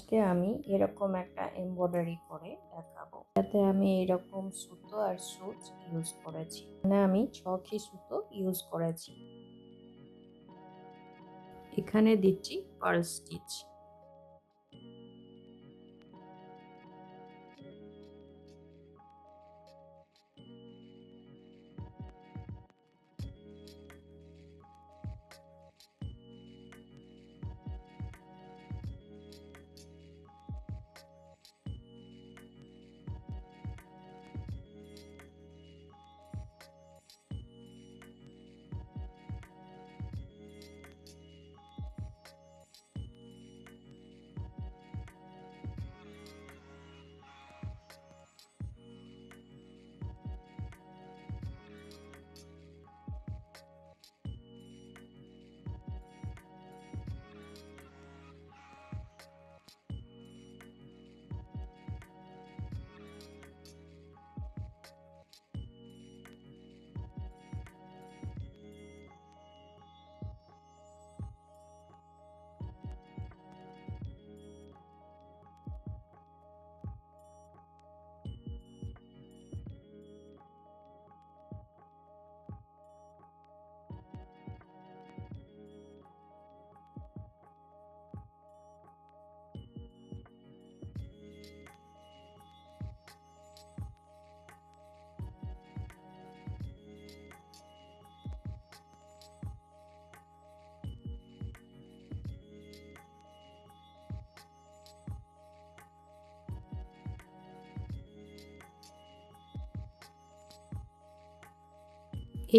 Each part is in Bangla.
আজকে আমি এরকম একটা এমব্রয়ডারি করে দেখাবো। যাতে আমি এরকম সুতো আর সুচ ইউজ করেছি। মানে আমি 6 সুতো ইউজ করেছি। এখানে দিচ্ছি পার্ল স্টিচ।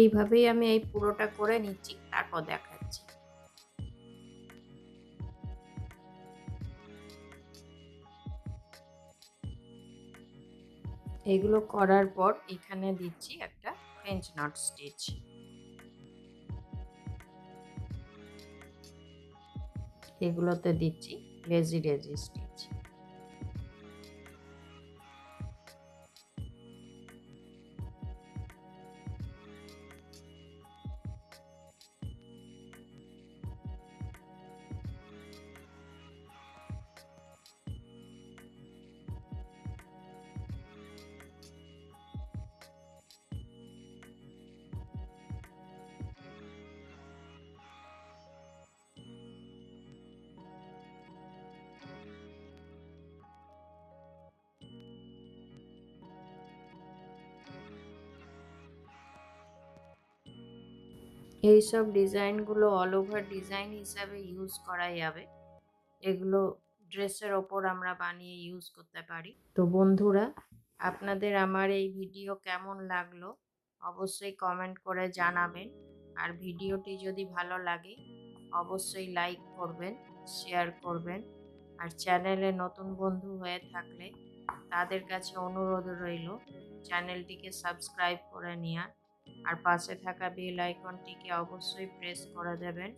এইভাবেই আমি এই পুরোটা করে নিচ্ছি, তারপর দেখাচ্ছি। এগুলো করার পর এখানে দিচ্ছি একটা ফ্রেঞ্চ নট স্টিচ। এগুলোতে দিচ্ছি লেজি লেজি স্টিচ। এইসব ডিজাইনগুলো অল ওভার ডিজাইন হিসাবে ইউজ করা যাবে। এগুলো ড্রেসের ওপর আমরা বানিয়ে ইউজ করতে পারি। তো বন্ধুরা, আপনাদের আমার এই ভিডিও কেমন লাগলো অবশ্যই কমেন্ট করে জানাবেন। আর ভিডিওটি যদি ভালো লাগে অবশ্যই লাইক করবেন, শেয়ার করবেন। আর চ্যানেলে নতুন বন্ধু হয়ে থাকলে তাদের কাছে অনুরোধ রইল চ্যানেলটিকে সাবস্ক্রাইব করে নেওয়ার। আর পাশে থাকা বেল আইকনটিকে অবশ্যই প্রেস করে দেবেন,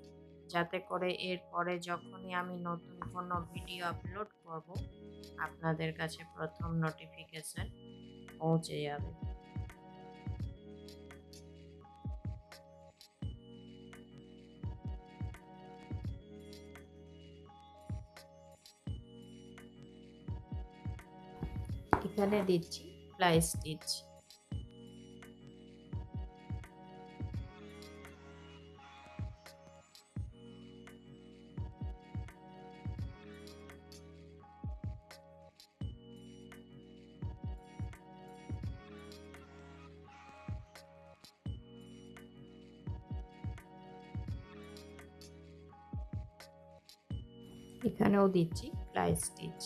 যাতে করে এরপরে যখনই আমি নতুন কোনো ভিডিও আপলোড করব আপনাদের কাছে প্রথম নোটিফিকেশন পৌঁছে যাবে। এখানে দিচ্ছি ফ্লাই স্টিচ। এখানেও দিচ্ছি ফ্লাই স্টিচ।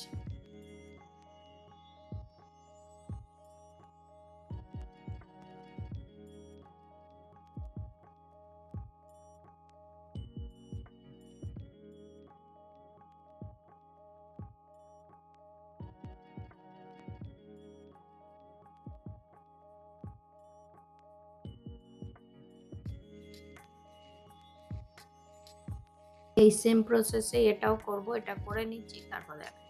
এই সেম প্রসেসে এটাও করব, এটা করে নিচ্ছি তারপর দেখা।